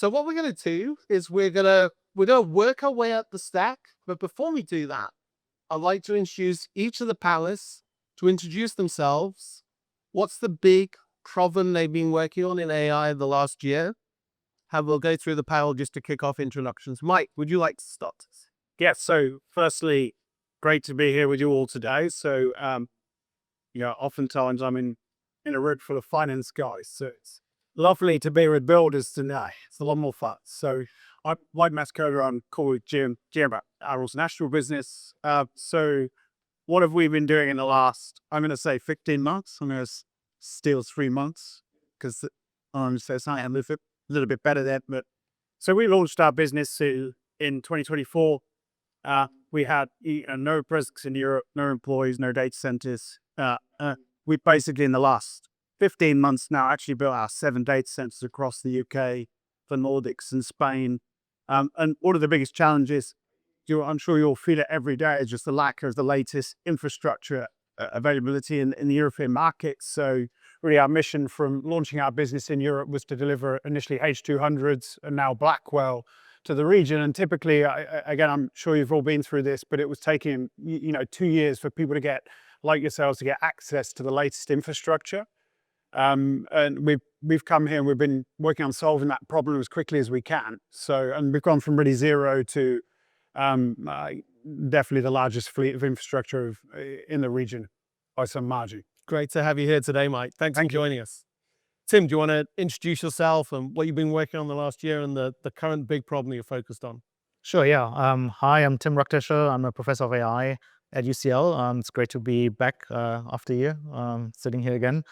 So what we're going to do is we're gonna work our way up the stack. But before we do that, I'd like to introduce each of the panelists to introduce themselves. What's the big problem they've been working on in AI the last year? How we'll go through the panel just to kick off introductions. Mike, would you like to start? Yes. So firstly, great to be here with you all today. So, oftentimes I'm in a room full of finance guys. So it's lovely to be with builders tonight. It's a lot more fun. So I'm Mike Mattacola. I'm called GM at our national business. So what have we been doing in the last, I'm going to say 15 months. I'm going to steal 3 months because I'm so sorry, I'm a little bit better there. But so we launched our business in 2024. We had no presence in Europe, no employees, no data centers. We basically, in the last 15 months now, actually built our 7 data centers across the UK, the Nordics, and Spain. And one of the biggest challenges, I'm sure you'll feel it every day, is just the lack of the latest infrastructure availability in the European markets. So really our mission from launching our business in Europe was to deliver initially H200s and now Blackwell to the region. And typically, again, I'm sure you've all been through this, but it was taking 2 years for people to get, like yourselves, to get access to the latest infrastructure. And we've come here and we've been working on solving that problem as quickly as we can. So, and we've gone from really zero to definitely the largest fleet of infrastructure in the region by some margin. Great to have you here today, Mike. Thanks for joining us. Tim, do you want to introduce yourself and what you've been working on the last year and the current big problem you're focused on? Sure, yeah. Hi, I'm Tim Rocktäschel. I'm a professor of AI at UCL. It's great to be back after a year, sitting here again.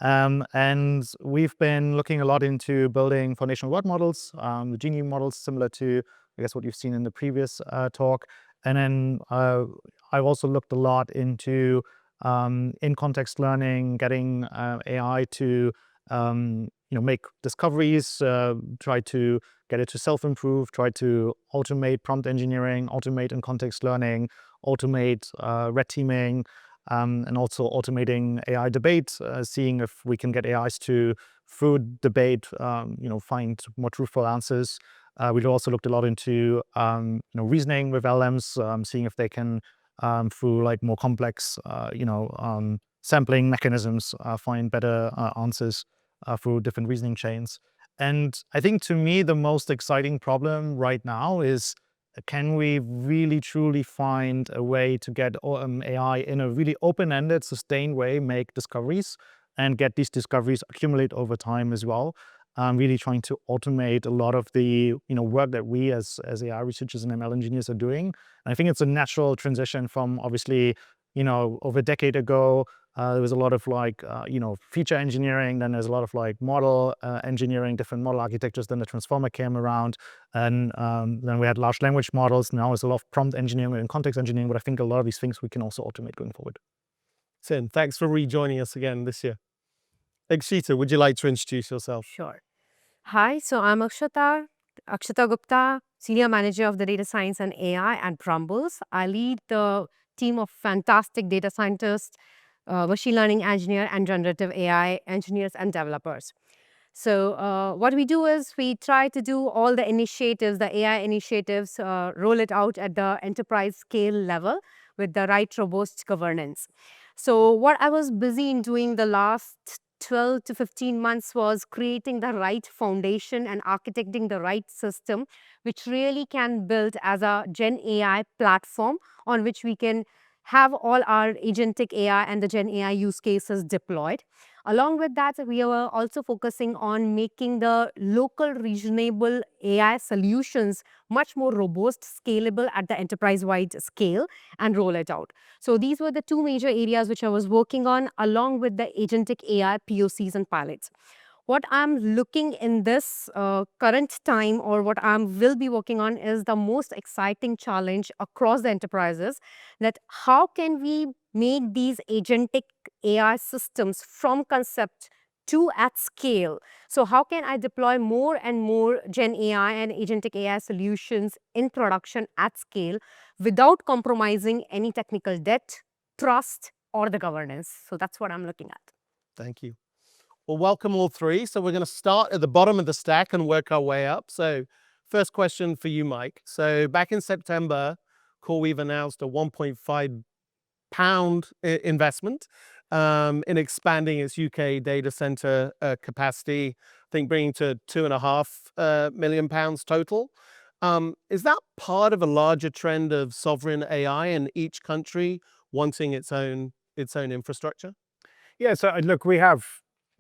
And we've been looking a lot into building foundational word models, the Genie models, similar to, I guess, what you've seen in the previous talk. And then I've also looked a lot into in-context learning, getting AI to make discoveries, try to get it to self-improve, try to automate prompt engineering, automate in-context learning, automate red teaming, and also automating AI debate, seeing if we can get AIs to, through debate, find more truthful answers. We've also looked a lot into reasoning with LMs, seeing if they can, through like more complex, sampling mechanisms, find better answers through different reasoning chains. And I think to me, the most exciting problem right now is, can we really truly find a way to get AI in a really open-ended, sustained way, make discoveries and get these discoveries accumulate over time as well? Really trying to automate a lot of the work that we as AI researchers and ML engineers are doing. And I think it's a natural transition from, obviously, over a decade ago, there was a lot of feature engineering, then there's a lot of model engineering, different model architectures, then the transformer came around, and then we had large language models. Now it's a lot of prompt engineering and context engineering, but I think a lot of these things we can also automate going forward. Tim, thanks for rejoining us again this year. Akshita, would you like to introduce yourself? Sure. Hi, so I'm Akshita Gupta, Senior Manager of the Data Science and AI at Brambles. I lead the team of fantastic data scientists, machine learning engineer, and generative AI engineers and developers. So what we do is we try to do all the initiatives, the AI initiatives, roll it out at the enterprise scale level with the right robust governance. So what I was busy in doing the last 12 to 15 months was creating the right foundation and architecting the right system, which really can build as a Gen AI platform on which we can have all our agentic AI and the Gen AI use cases deployed. Along with that, we are also focusing on making the local reasonable AI solutions much more robust, scalable at the enterprise-wide scale, and roll it out. So these were the 2 major areas which I was working on, along with the agentic AI POCs and pilots. What I'm looking in this current time, or what I will be working on, is the most exciting challenge across the enterprises, that how can we make these agentic AI systems from concept to at scale. So how can I deploy more and more Gen AI and agentic AI solutions in production at scale without compromising any technical debt, trust, or the governance? So that's what I'm looking at. Thank you. Well, welcome all three. So we're going to start at the bottom of the stack and work our way up. So first question for you, Mike. So back in September, CoreWeave announced a £1.5 investment in expanding its UK data center capacity, I think bringing to £2.5 million total. Is that part of a larger trend of sovereign AI and each country wanting its own infrastructure? Yeah, so look, we have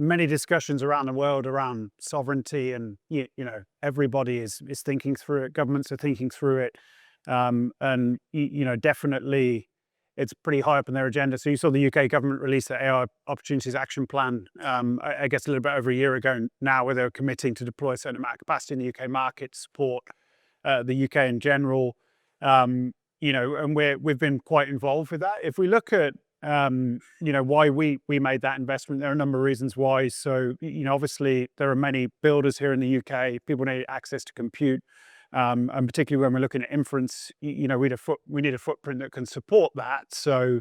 many discussions around the world around sovereignty, and everybody is thinking through it. Governments are thinking through it, and definitely it's pretty high up on their agenda. So you saw the UK government release the AI Opportunities Action Plan, I guess a little bit over a year ago now, where they're committing to deploy a certain amount of capacity in the UK market to support the UK in general. And we've been quite involved with that. If we look at why we made that investment, there are a number of reasons why. So obviously there are many builders here in the UK. People need access to compute, and particularly when we're looking at inference, we need a footprint that can support that. So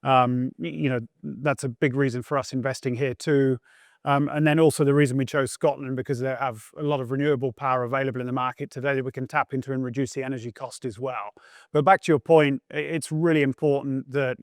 that's a big reason for us investing here too. And then also the reason we chose Scotland, because they have a lot of renewable power available in the market today that we can tap into and reduce the energy cost as well. But back to your point, it's really important that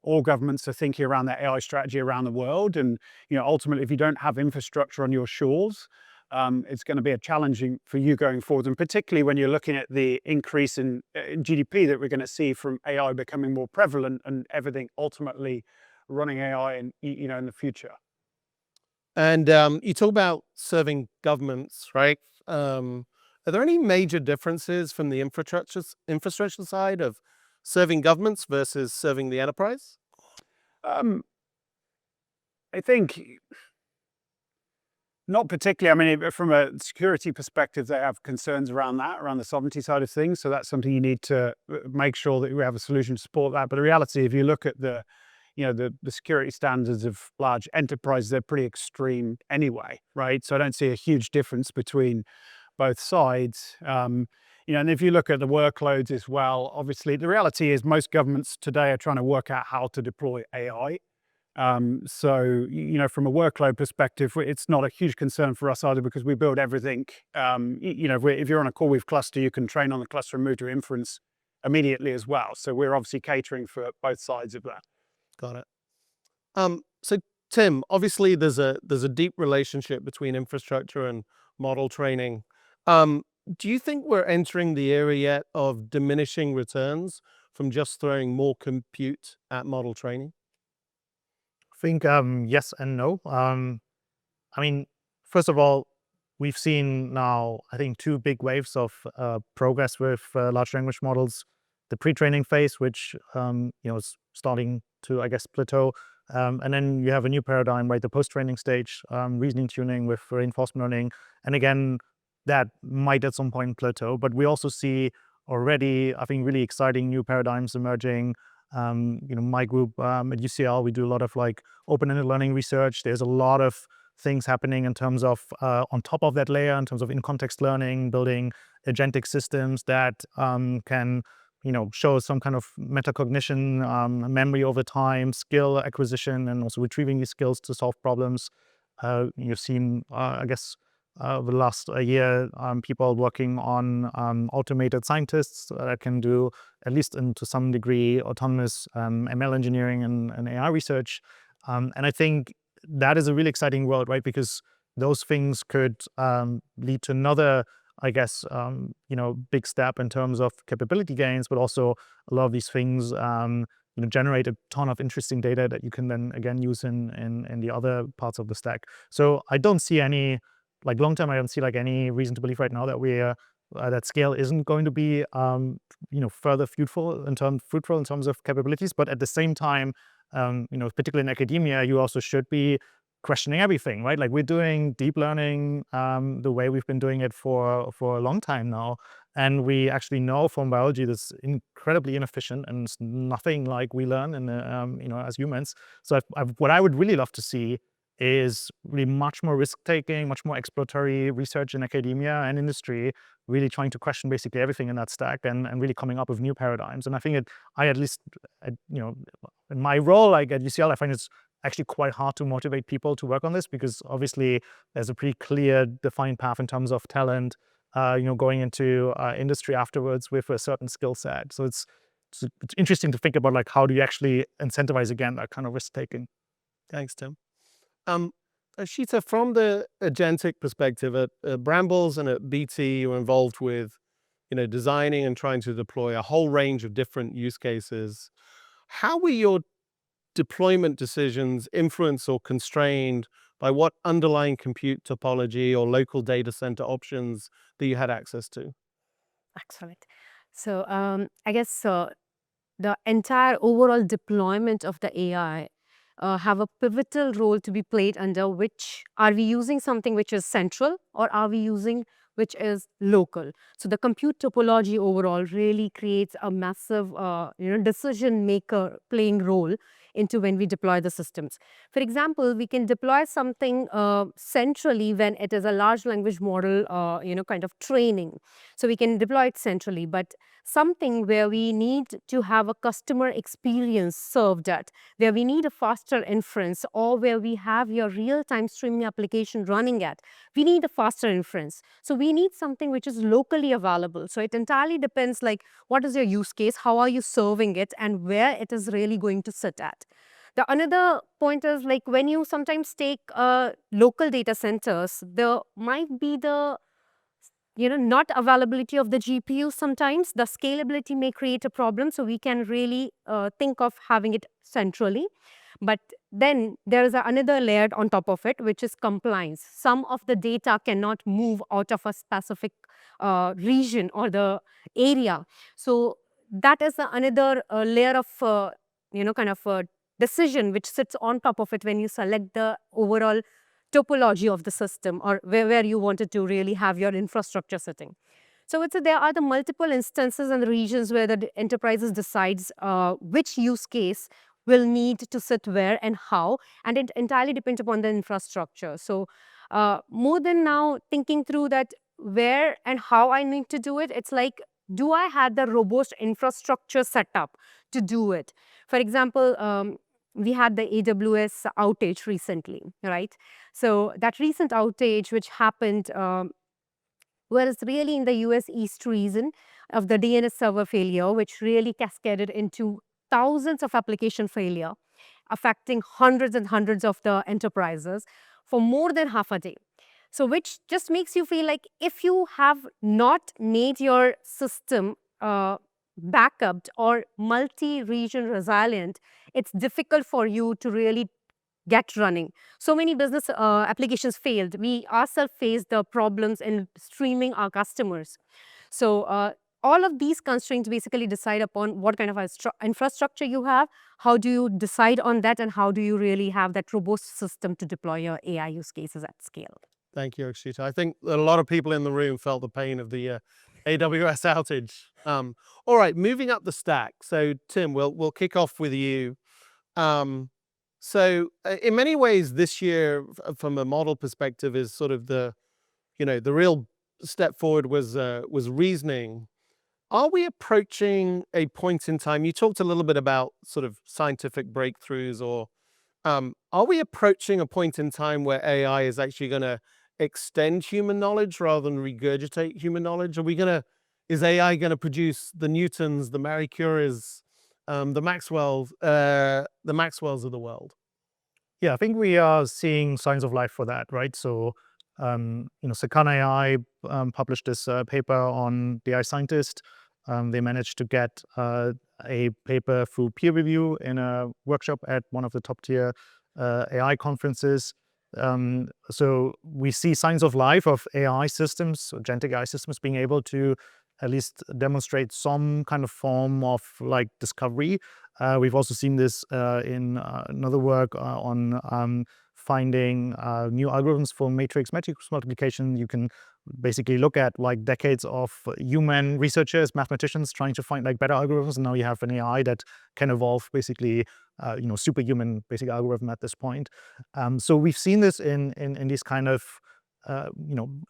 all governments are thinking around their AI strategy around the world. And ultimately, if you don't have infrastructure on your shores, it's going to be a challenging for you going forward. And particularly when you're looking at the increase in GDP that we're going to see from AI becoming more prevalent and everything ultimately running AI in the future. And you talk about serving governments, right? Are there any major differences from the infrastructure side of serving governments versus serving the enterprise? I think not particularly. I mean, from a security perspective, they have concerns around the sovereignty side of things. So that's something you need to make sure that we have a solution to support that. But the reality, if you look at the security standards of large enterprises, they're pretty extreme anyway, right? So I don't see a huge difference between both sides. And if you look at the workloads as well, obviously the reality is most governments today are trying to work out how to deploy AI. So from a workload perspective, it's not a huge concern for us either, because we build everything. If you're on a CoreWeave cluster, you can train on the cluster and move to inference immediately as well. So we're obviously catering for both sides of that. Got it. So Tim, obviously there's a deep relationship between infrastructure and model training. Do you think we're entering the era yet of diminishing returns from just throwing more compute at model training? I think yes and no. I mean, first of all, we've seen now, I think, two big waves of progress with large language models. The pre-training phase, which is starting to, I guess, plateau. And then you have a new paradigm, right? The post-training stage, reasoning tuning with reinforcement learning. And again, that might at some point plateau. But we also see already, I think, really exciting new paradigms emerging. My group at UCL, we do a lot of like open-ended learning research. There's a lot of things happening in terms of on top of that layer, in terms of in-context learning, building agentic systems that can show some kind of metacognition, memory over time, skill acquisition, and also retrieving these skills to solve problems. You've seen, I guess, over the last year, people working on automated scientists that can do, at least to some degree, autonomous ML engineering and AI research. And I think that is a really exciting world, right? Because those things could lead to another, I guess, big step in terms of capability gains, but also a lot of these things generate a ton of interesting data that you can then again use in the other parts of the stack. So I don't see any, like long term, I don't see like any reason to believe right now that that scale isn't going to be further fruitful in terms of capabilities. But at the same time, particularly in academia, you also should be questioning everything, right? Like we're doing deep learning the way we've been doing it for a long time now. And we actually know from biology that's incredibly inefficient and it's nothing like we learn as humans. So what I would really love to see is really much more risk-taking, much more exploratory research in academia and industry, really trying to question basically everything in that stack and really coming up with new paradigms. And I think in my role, like at UCL, I find it's actually quite hard to motivate people to work on this, because obviously there's a pretty clear defined path in terms of talent, going into industry afterwards with a certain skill set. So it's interesting to think about, like, how do you actually incentivize, again, that kind of risk taking. Thanks, Tim. Akshita, from the agentic perspective, at Brambles and at BT, you were involved with, designing and trying to deploy a whole range of different use cases. How were your deployment decisions influenced or constrained by what underlying compute topology or local data center options that you had access to? Excellent. So I guess the entire overall deployment of the AI have a pivotal role to be played under which are we using something which is central, or are we using which is local. So the compute topology overall really creates a massive decision maker playing role into when we deploy the systems. For example, we can deploy something centrally when it is a large language model kind of training. So we can deploy it centrally, but something where we need to have a customer experience served at, where we need a faster inference, or where we have your real-time streaming application running at, we need a faster inference. So we need something which is locally available. So it entirely depends, like, what is your use case, how are you serving it, and where it is really going to sit at. The another point is, like, when you sometimes take local data centers, there might be the not availability of the GPU. Sometimes the scalability may create a problem, so we can really think of having it centrally. But then there is another layer on top of it, which is compliance. Some of the data cannot move out of a specific region or the area. So that is another layer of kind of a decision which sits on top of it when you select the overall topology of the system, or where you wanted to really have your infrastructure sitting. So there are the multiple instances and the regions where the enterprises decides which use case will need to sit where and how, and it entirely depends upon the infrastructure. So more than now thinking through that where and how I need to do it, it's like, do I have the robust infrastructure set up to do it? For example, we had the AWS outage recently, right? So that recent outage which happened was really in the US East region of the DNS server failure, which really cascaded into thousands of application failure, affecting hundreds and hundreds of the enterprises for more than half a day. So which just makes you feel like, if you have not made your system backed or multi-region resilient, it's difficult for you to really get running. So many business applications failed. We ourselves faced the problems in streaming our customers. So all of these constraints basically decide upon what kind of infrastructure you have, how do you decide on that, and how do you really have that robust system to deploy your AI use cases at scale. Thank you, Akshita. I think that a lot of people in the room felt the pain of the AWS outage. All right, moving up the stack. So Tim, we'll kick off with you. So in many ways, this year, from a model perspective, is sort of the real step forward was reasoning. Are we approaching a point in time? You talked a little bit about sort of scientific breakthroughs, or are we approaching a point in time where AI is actually going to extend human knowledge rather than regurgitate human knowledge? Is AI going to produce the Newtons, the Marie Curies, the Maxwells of the world? Yeah, I think we are seeing signs of life for that, right? So, Sakana AI published this paper on the AI Scientist. They managed to get a paper through peer review in a workshop at one of the top tier AI conferences. So we see signs of life of AI systems, agentic AI systems, being able to at least demonstrate some kind of form of like discovery. We've also seen this in another work on finding new algorithms for matrix multiplication. You can basically look at like decades of human researchers, mathematicians trying to find like better algorithms, and now you have an AI that can evolve basically superhuman basic algorithm at this point. So we've seen this in these kind of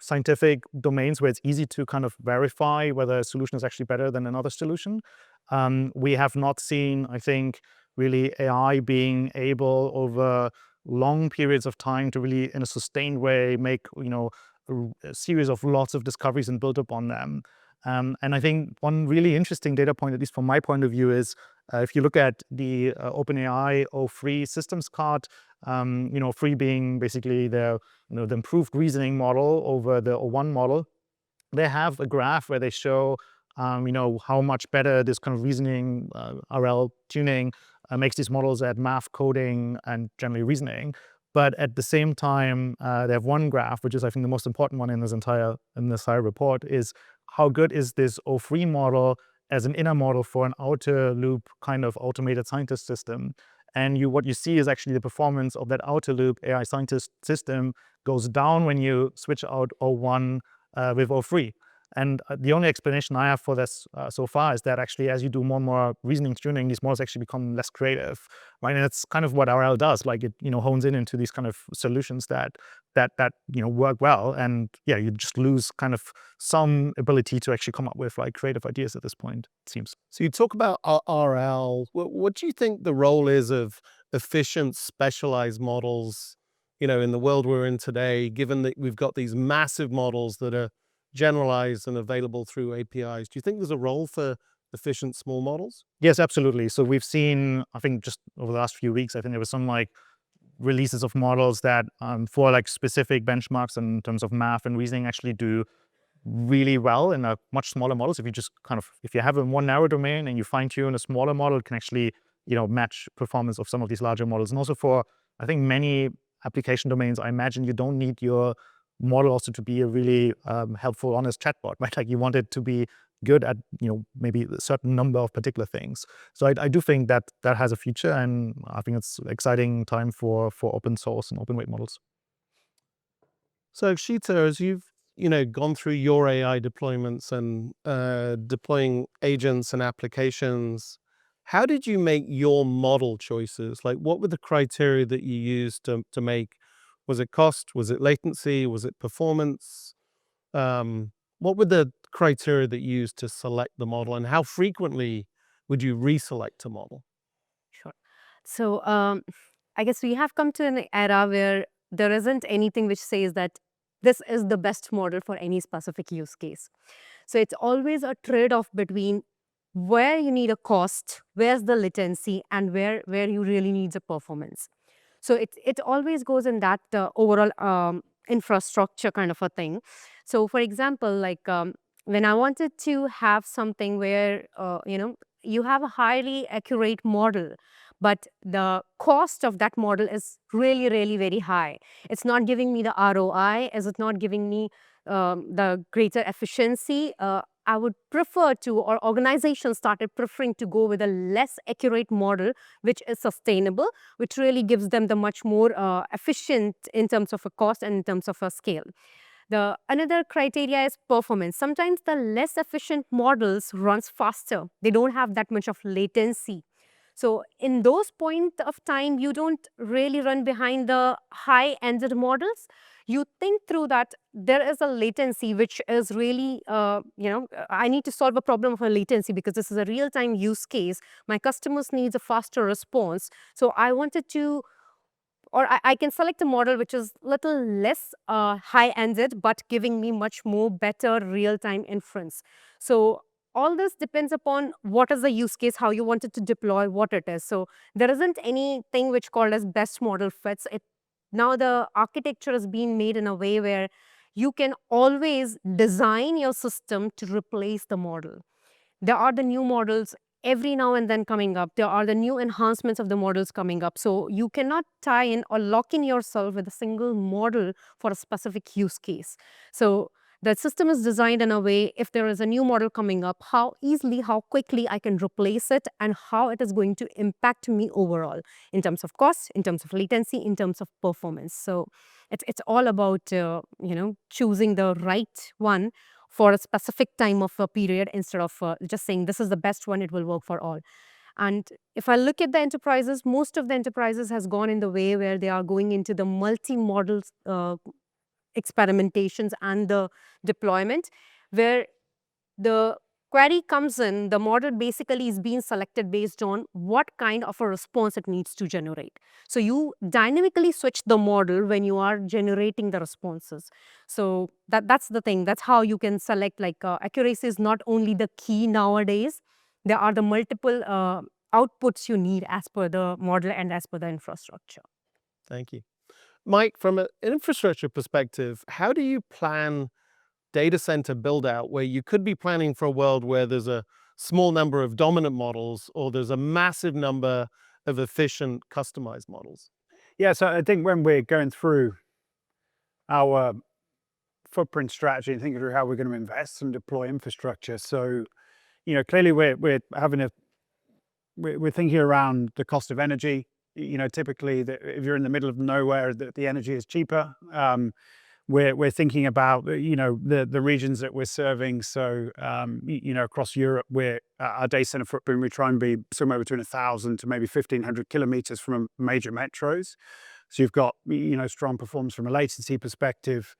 scientific domains where it's easy to kind of verify whether a solution is actually better than another solution. We have not seen, I think, really AI being able over long periods of time to really, in a sustained way, make a series of lots of discoveries and build upon them. And I think one really interesting data point, at least from my point of view, is if you look at the OpenAI O3 systems card, 3 being basically the improved reasoning model over the O1 model, they have a graph where they show how much better this kind of reasoning RL tuning makes these models at math, coding, and generally reasoning. But at the same time, they have one graph, which is I think the most important one in this entire report, is how good is this O3 model as an inner model for an outer loop kind of automated scientist system. And what you see is actually the performance of that outer loop AI scientist system goes down when you switch out O1 with O3. And the only explanation I have for this so far is that actually, as you do more and more reasoning tuning, these models actually become less creative, right? And it's kind of what RL does. Like it, hones into these kind of solutions that work well, and yeah, you just lose kind of some ability to actually come up with like creative ideas at this point, it seems. So you talk about RL. What do you think the role is of efficient, specialized models, in the world we're in today, given that we've got these massive models that are generalized and available through APIs? Do you think there's a role for efficient small models? Yes, absolutely. So we've seen, I think just over the last few weeks, I think there was some like releases of models that for like specific benchmarks in terms of math and reasoning actually do really well in a much smaller models. If you have a more narrow domain and you fine tune a smaller model, it can actually, match performance of some of these larger models. And also for, I think, many application domains, I imagine you don't need your model also to be a really helpful, honest chatbot, right? Like you want it to be good at, maybe a certain number of particular things. So I do think that has a future, and I think it's an exciting time for open source and open weight models. So Akshita, as you've gone through your AI deployments and deploying agents and applications, how did you make your model choices? Like, what were the criteria that you used to make? Was it cost? Was it latency? Was it performance? What were the criteria that you used to select the model, and how frequently would you reselect a model? Sure. So I guess we have come to an era where there isn't anything which says that this is the best model for any specific use case. So it's always a trade-off between where you need a cost, where's the latency, and where you really need the performance. So it always goes in that overall infrastructure kind of a thing. So for example, like when I wanted to have something where you have a highly accurate model, but the cost of that model is really, really very high. It's not giving me the ROI. Is it not giving me the greater efficiency? I would prefer to, or organizations started preferring to go with a less accurate model, which is sustainable, which really gives them the much more efficient in terms of a cost and in terms of a scale. The another criteria is performance. Sometimes the less efficient models runs faster. They don't have that much of latency. So in those points of time, you don't really run behind the high-ended models. You think through that there is a latency which is really, I need to solve a problem of a latency because this is a real-time use case. My customers needs a faster response. So I wanted to, or I can select a model which is little less high-ended, but giving me much more better real-time inference. So all this depends upon what is the use case, how you want it to deploy, what it is. So there isn't anything which called as best model fits. Now the architecture is being made in a way where you can always design your system to replace the model. There are the new models every now and then coming up. There are the new enhancements of the models coming up. So you cannot tie in or lock in yourself with a single model for a specific use case. So the system is designed in a way, if there is a new model coming up, how easily, how quickly I can replace it and how it is going to impact me overall in terms of cost, in terms of latency, in terms of performance. So it's all about, choosing the right one for a specific time of a period instead of just saying this is the best one, it will work for all. And if I look at the enterprises, most of the enterprises has gone in the way where they are going into the multi-model experimentations and the deployment, where the query comes in, the model basically is being selected based on what kind of a response it needs to generate. So you dynamically switch the model when you are generating the responses. So that's the thing. That's how you can select, like, accuracy is not only the key nowadays. There are the multiple outputs you need as per the model and as per the infrastructure. Thank you. Mike, from an infrastructure perspective, how do you plan data center build out where you could be planning for a world where there's a small number of dominant models or there's a massive number of efficient customized models? Yeah, so I think when we're going through our footprint strategy and thinking through how we're going to invest and deploy infrastructure, so clearly we're thinking around the cost of energy. Typically, if you're in the middle of nowhere, the energy is cheaper. We're thinking about the regions that we're serving. So across Europe, our data center footprint, we try and be somewhere between 1,000 to maybe 1,500 kilometers from major metros. So you've got strong performance from a latency perspective.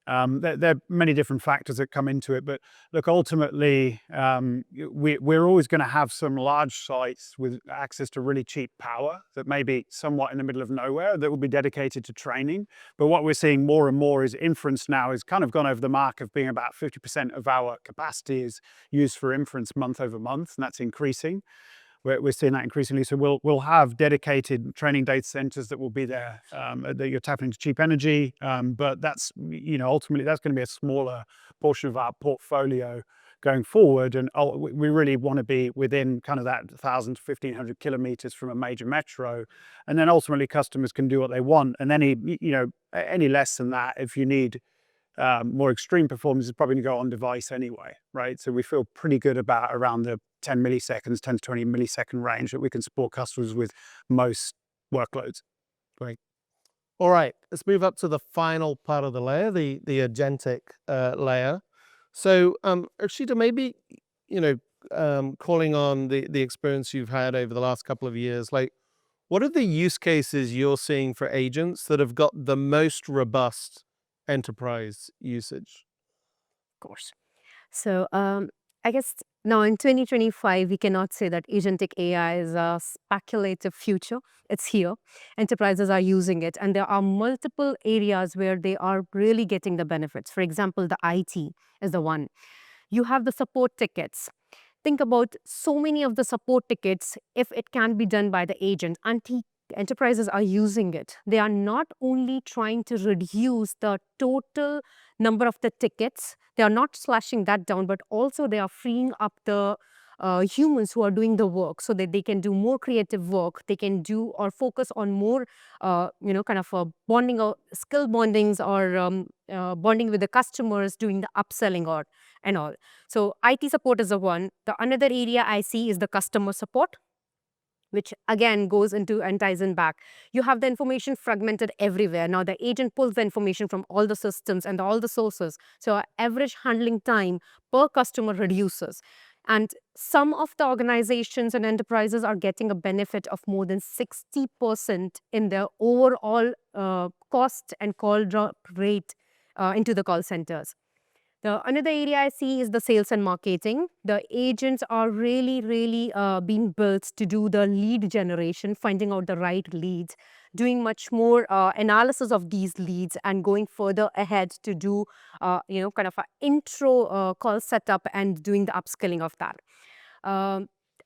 There are many different factors that come into it, but look, ultimately, we're always going to have some large sites with access to really cheap power that may be somewhat in the middle of nowhere that will be dedicated to training. But what we're seeing more and more is inference now has kind of gone over the mark of being about 50% of our capacity is used for inference month over month, and that's increasing. We're seeing that increasingly. So we'll have dedicated training data centers that will be there, that you're tapping into cheap energy. But that's, ultimately that's going to be a smaller portion of our portfolio going forward. And we really want to be within kind of that 1,000 to 1,500 kilometers from a major metro. And then ultimately customers can do what they want. And any less than that, if you need more extreme performance, is probably going to go on device anyway, right? So we feel pretty good about around the 10 milliseconds, 10 to 20 millisecond range that we can support customers with most workloads. Great. All right, let's move up to the final part of the layer, the agentic layer. So, Akshita, maybe, calling on the experience you've had over the last couple of years, like, what are the use cases you're seeing for agents that have got the most robust enterprise usage? Of course. So I guess now in 2025, we cannot say that agentic AI is a speculative future. It's here. Enterprises are using it, and there are multiple areas where they are really getting the benefits. For example, the IT is the one. You have the support tickets. Think about so many of the support tickets, if it can be done by the agent, enterprises are using it. They are not only trying to reduce the total number of the tickets, they are not slashing that down, but also they are freeing up the humans who are doing the work so that they can do more creative work. They can do or focus on more, kind of bonding or skill bondings or bonding with the customers, doing the upselling or and all. So IT support is the one. The another area I see is the customer support, which again goes into and ties in back. You have the information fragmented everywhere. Now the agent pulls the information from all the systems and all the sources. So our average handling time per customer reduces. And some of the organizations and enterprises are getting a benefit of more than 60% in their overall cost and call drop rate into the call centers. The another area I see is the sales and marketing. The agents are really being built to do the lead generation, finding out the right leads, doing much more analysis of these leads and going further ahead to do, kind of an intro call setup and doing the upskilling of that.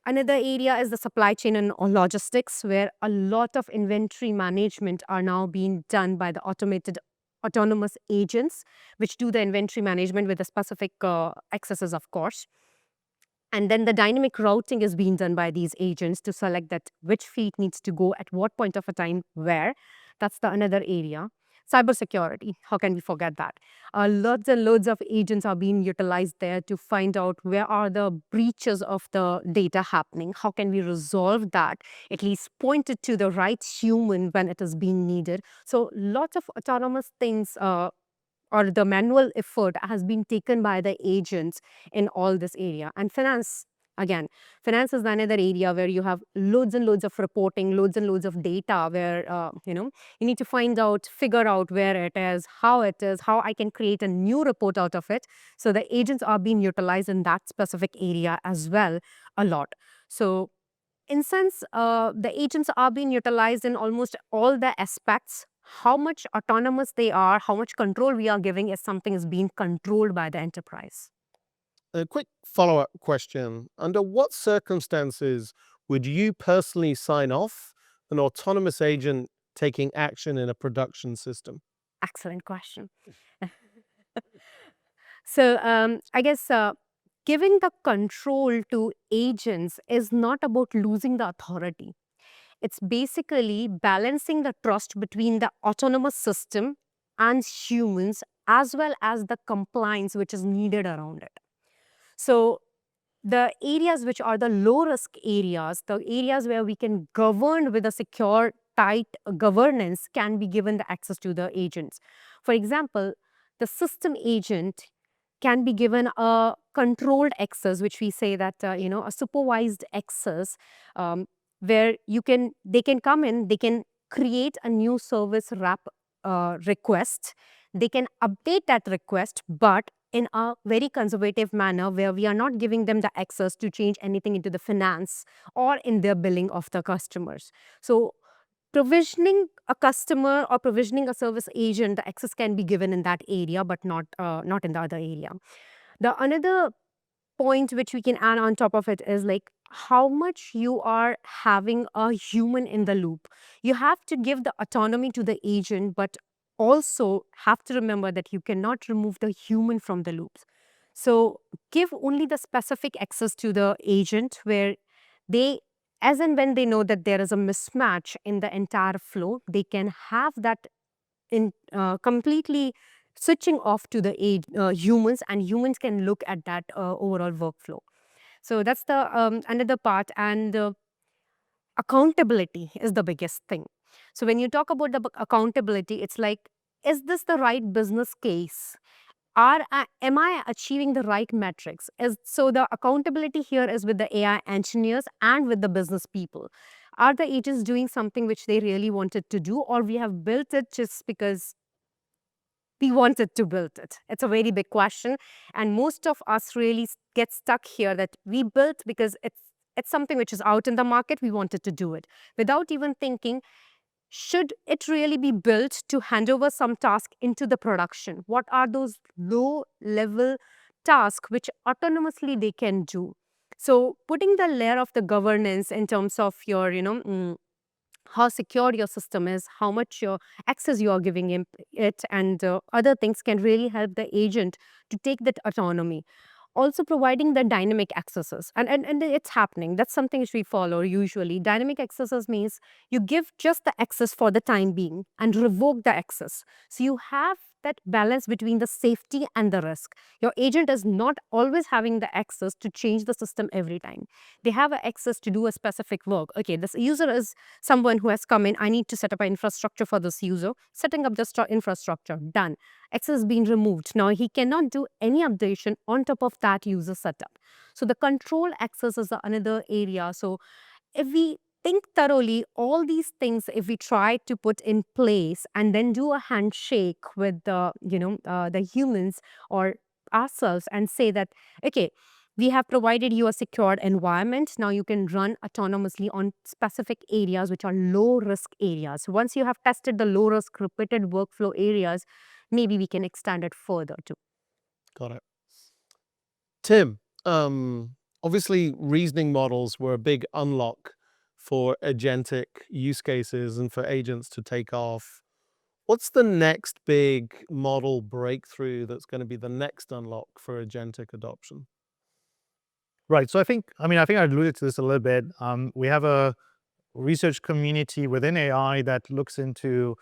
Another area is the supply chain and logistics, where a lot of inventory management are now being done by the autonomous agents, which do the inventory management with the specific accesses, of course. And then the dynamic routing is being done by these agents to select that which fleet needs to go at what point of a time where. That's the another area. Cybersecurity, how can we forget that? Loads and loads of agents are being utilized there to find out where are the breaches of the data happening. How can we resolve that? At least point it to the right human when it is being needed. So lots of autonomous things or the manual effort has been taken by the agents in all this area. And finance, Again, finance is another area where you have loads and loads of reporting, loads and loads of data where, you need to find out, figure out where it is, how I can create a new report out of it. So the agents are being utilized in that specific area as well a lot. So in sense, the agents are being utilized in almost all the aspects. How much autonomous they are, how much control we are giving is something is being controlled by the enterprise. A quick follow-up question. Under what circumstances would you personally sign off an autonomous agent taking action in a production system? Excellent question. So I guess giving the control to agents is not about losing the authority. It's basically balancing the trust between the autonomous system and humans, as well as the compliance which is needed around it. So the areas which are the low risk areas, the areas where we can govern with a secure, tight governance, can be given the access to the agents. For example, the system agent can be given a controlled access, which we say that a supervised access, where they can come in, they can create a new service wrap request, they can update that request, but in a very conservative manner where we are not giving them the access to change anything into the finance or in their billing of the customers. So provisioning a customer or provisioning a service agent, the access can be given in that area, but not in the other area. The another point which we can add on top of it is like how much you are having a human in the loop. You have to give the autonomy to the agent, but also have to remember that you cannot remove the human from the loops. So give only the specific access to the agent where they, as and when they know that there is a mismatch in the entire flow, they can have that in completely switching off to the humans, and humans can look at that overall workflow. So that's the another part, and accountability is the biggest thing. So when you talk about the accountability, it's like, is this the right business case? Am I achieving the right metrics? So the accountability here is with the AI engineers and with the business people. Are the agents doing something which they really wanted to do, or we have built it just because we wanted to build it? It's a very big question, and most of us really get stuck here that we built because it's something which is out in the market, we wanted to do it without even thinking, should it really be built to hand over some task into the production? What are those low level tasks which autonomously they can do? So putting the layer of the governance in terms of your how secure your system is, how much your access you are giving it, and other things can really help the agent to take that autonomy. Also providing the dynamic accesses, and it's happening. That's something which we follow usually. Dynamic accesses means you give just the access for the time being and revoke the access. So you have that balance between the safety and the risk. Your agent is not always having the access to change the system every time. They have access to do a specific work. Okay, this user is someone who has come in. I need to set up an infrastructure for this user. Setting up the infrastructure, done. Access being removed. Now he cannot do any updation on top of that user setup. So the control access is another area. So if we think thoroughly, all these things, if we try to put in place and then do a handshake with the humans or ourselves and say that, okay, we have provided you a secured environment. Now you can run autonomously on specific areas which are low risk areas. Once you have tested the low risk repeated workflow areas, maybe we can extend it further too. Got it. Tim, obviously reasoning models were a big unlock for agentic use cases and for agents to take off. What's the next big model breakthrough that's going to be the next unlock for agentic adoption? Right. So I think I alluded to this a little bit. We have a research community within AI that looks into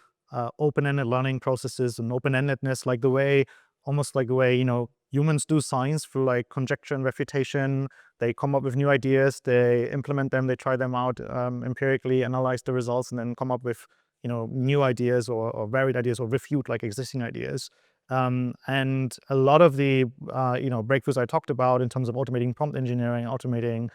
open-ended learning processes and open-endedness, almost like the way humans do science through like conjecture and refutation. They come up with new ideas, they implement them, they try them out empirically, analyze the results, and then come up with new ideas or varied ideas or refute like existing ideas. And a lot of the breakthroughs I talked about in terms of automating prompt engineering, automating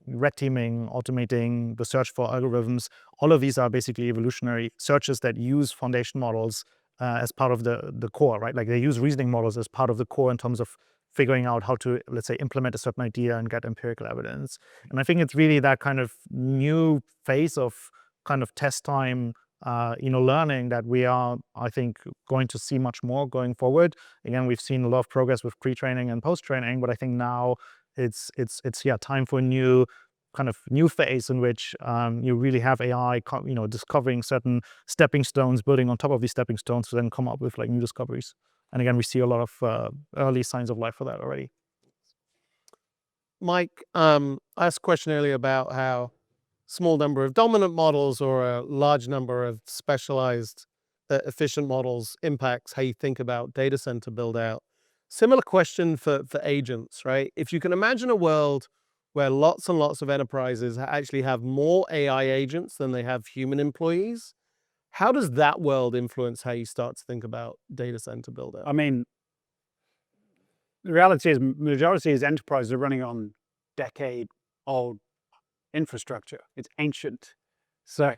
red teaming, automating the search for algorithms, all of these are basically evolutionary searches that use foundation models as part of the core, right? Like they use reasoning models as part of the core in terms of figuring out how to, let's say, implement a certain idea and get empirical evidence. And I think it's really that kind of new phase of kind of test time learning that we are, I think, going to see much more going forward. Again, we've seen a lot of progress with pre-training and post-training, but I think now it's time for a new phase in which you really have AI, discovering certain stepping stones, building on top of these stepping stones to then come up with like new discoveries. And again, we see a lot of early signs of life for that already. Mike, I asked a question earlier about how small number of dominant models or a large number of specialized efficient models impacts how you think about data center build out. Similar question for agents, right? If you can imagine a world where lots and lots of enterprises actually have more AI agents than they have human employees, how does that world influence how you start to think about data center build out? I mean, the reality is majority of enterprises are running on decade-old infrastructure. It's ancient. So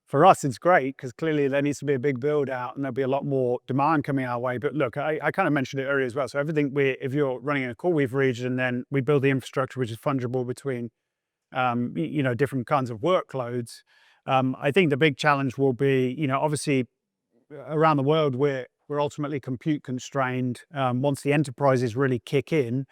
for us, it's great because clearly there needs to be a big build out and there'll be a lot more demand coming our way. But look, I kind of mentioned it earlier as well. So everything if you're running in a CoreWeave region, then we build the infrastructure which is fungible between, different kinds of workloads. I think the big challenge will be, obviously around the world we're ultimately compute constrained. Once the enterprises really kick in,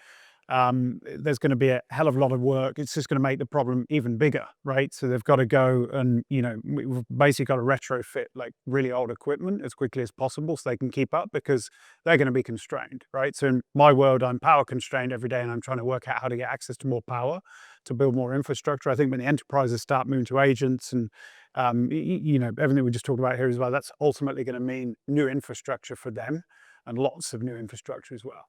there's going to be a hell of a lot of work. It's just going to make the problem even bigger, right? So they've got to go and, we've basically got to retrofit like really old equipment as quickly as possible so they can keep up because they're going to be constrained, right? So in my world, I'm power constrained every day and I'm trying to work out how to get access to more power to build more infrastructure. I think when the enterprises start moving to agents and, everything we just talked about here as well, that's ultimately going to mean new infrastructure for them and lots of new infrastructure as well.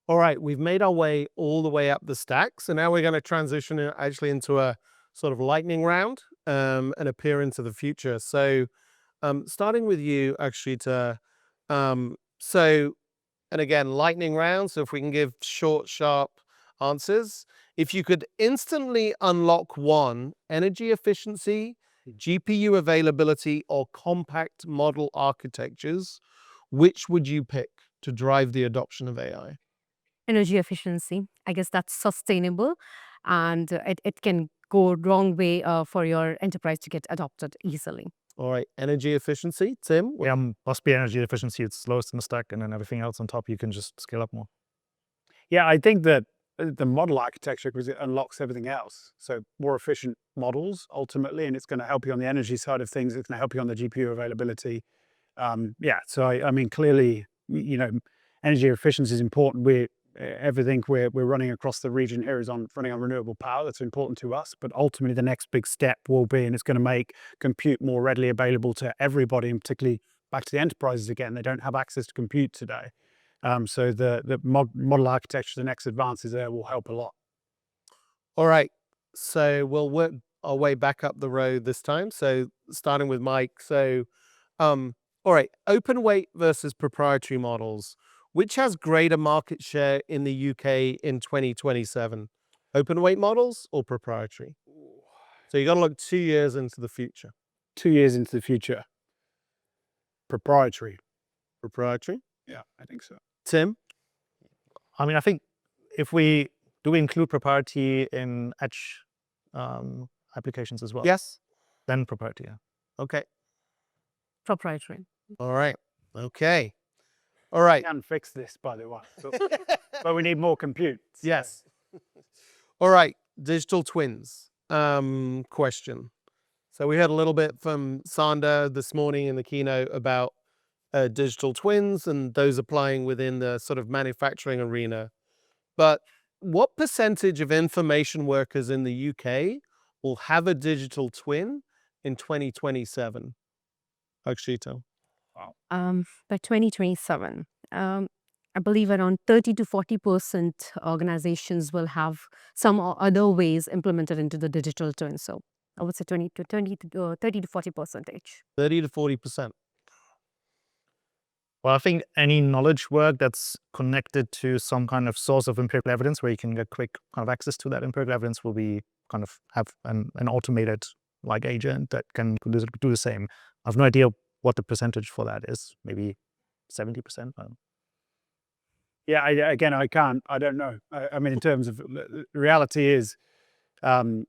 All right, we've made our way all the way up the stack. So now we're going to transition actually into a sort of lightning round and appear into the future. So starting with you, Akshita. And again, lightning round. So if we can give short, sharp answers. If you could instantly unlock one, energy efficiency, GPU availability, or compact model architectures, which would you pick to drive the adoption of AI? Energy efficiency. I guess that's sustainable and it can go wrong way for your enterprise to get adopted easily. All right, energy efficiency. Tim? Yeah, must be energy efficiency. It's lowest in the stack, and then everything else on top, you can just scale up more. Yeah, I think that the model architecture, because it unlocks everything else. So more efficient models ultimately, and it's going to help you on the energy side of things. It's going to help you on the GPU availability. So I mean, clearly, energy efficiency is important. Everything we're running across the region here is running on renewable power. That's important to us. But ultimately, the next big step will be, and it's going to make compute more readily available to everybody, and particularly back to the enterprises again. They don't have access to compute today. So the model architecture, the next advances there will help a lot. All right, so we'll work our way back up the road this time. So starting with Mike. So, all right, open weight versus proprietary models. Which has greater market share in the UK in 2027? Open weight models or proprietary? So you got to look 2 years into the future. 2 years into the future. Proprietary. Proprietary? Yeah, I think so. Tim? I mean, I think if we include proprietary in edge applications as well. Yes. Then proprietary. Yeah. Okay. Proprietary. All right. Okay. All right. We can fix this, by the way, but we need more compute. So. Yes. All right. Digital twins question. So we heard a little bit from Sander this morning in the keynote about digital twins and those applying within the sort of manufacturing arena. But what percentage of information workers in the UK will have a digital twin in 2027? Akshita. By 2027, I believe around 30 to 40% organizations will have some other ways implemented into the digital twin. So I would say 30 to 40%. 30 to 40%. Well, I think any knowledge work that's connected to some kind of source of empirical evidence where you can get quick kind of access to that empirical evidence will be kind of have an automated like agent that can do the same. I have no idea what the percentage for that is. Maybe 70%. Yeah, I don't know. I mean, in terms of the reality is, the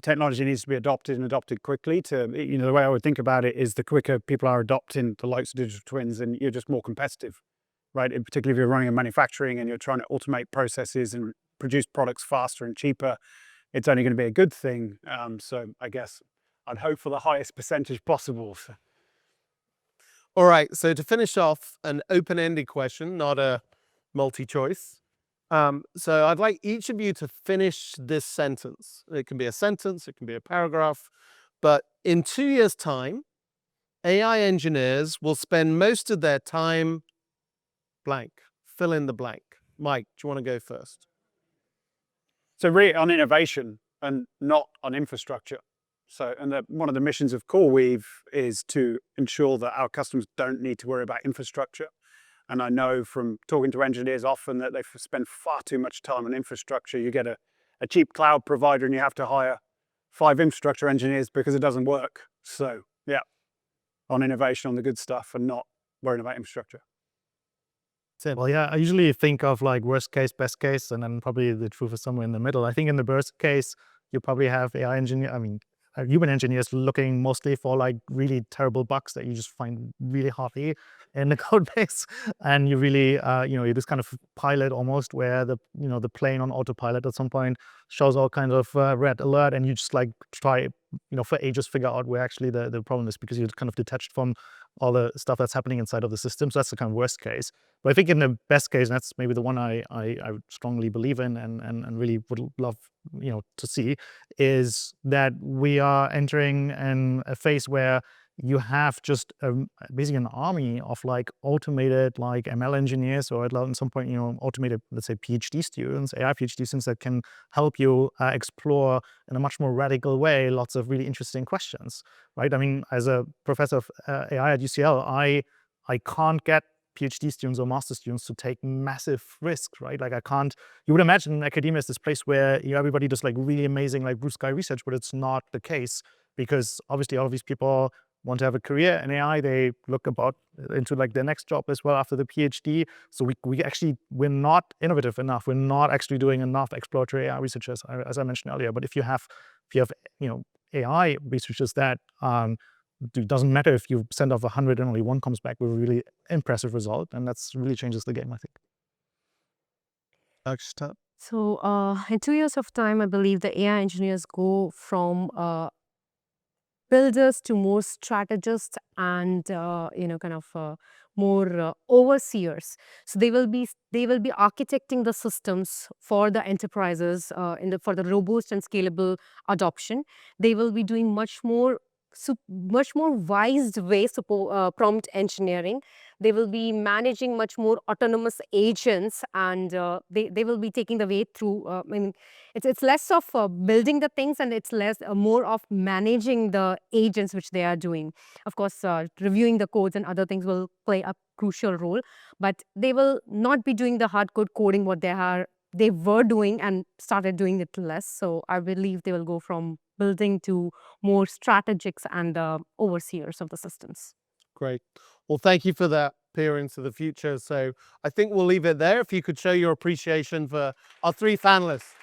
technology needs to be adopted and adopted quickly. The way I would think about it is the quicker people are adopting the likes of digital twins, and you're just more competitive, right? And particularly if you're running a manufacturing and you're trying to automate processes and produce products faster and cheaper, it's only going to be a good thing. So I guess I'd hope for the highest percentage possible. All right, so to finish off, an open-ended question, not a multi-choice. So I'd like each of you to finish this sentence. It can be a sentence, it can be a paragraph, but in 2 years' time, AI engineers will spend most of their time blank. Fill in the blank. Mike, do you want to go first? So really on innovation and not on infrastructure. So, one of the missions of CoreWeave is to ensure that our customers don't need to worry about infrastructure. And I know from talking to engineers often that they spend far too much time on infrastructure. You get a cheap cloud provider and you have to hire 5 infrastructure engineers because it doesn't work. So yeah, on innovation, on the good stuff, and not worrying about infrastructure. Well, yeah, I usually think of like worst case, best case, and then probably the truth is somewhere in the middle. I think in the worst case, you probably have human engineers looking mostly for like really terrible bugs that you just find really hardy in the code base. And you really, you this kind of pilot almost where the plane on autopilot at some point shows all kinds of red alert, and you just like try, for ages figure out where actually the problem is because you're kind of detached from all the stuff that's happening inside of the system. So that's the kind of worst case. But I think in the best case, and that's maybe the one I strongly believe in and really would love to see, is that we are entering a phase where you have just basically an army of like automated like ML engineers, or at some point automated, let's say, PhD students, AI PhD students that can help you explore in a much more radical way lots of really interesting questions, right? I mean, as a professor of AI at UCL, I can't get PhD students or master students to take massive risks, right? Like you would imagine academia is this place where everybody does like really amazing like blue sky research, but it's not the case, because obviously all of these people want to have a career in AI. They look into like their next job as well after the PhD. So we're not innovative enough. We're not actually doing enough exploratory AI research, as I mentioned earlier. But if you have AI researchers that it doesn't matter if you send off 100 and only one comes back with a really impressive result, and that's really changes the game, I think. Akshita? So in 2 years of time, I believe the AI engineers go from builders to more strategists and more overseers. So they will be architecting the systems for the enterprises for the robust and scalable adoption. They will be doing much more wise way prompt engineering. They will be managing much more autonomous agents, and they will be taking the way through. It's less of building the things, and it's more of managing the agents which they are doing. Of course, reviewing the codes and other things will play a crucial role, but they will not be doing the hardcore coding what they were doing and started doing it less. So I believe they will go from building to more strategics and overseers of the systems. Great. Well, thank you for that peer into the future. So I think we'll leave it there. If you could show your appreciation for our 3 panelists.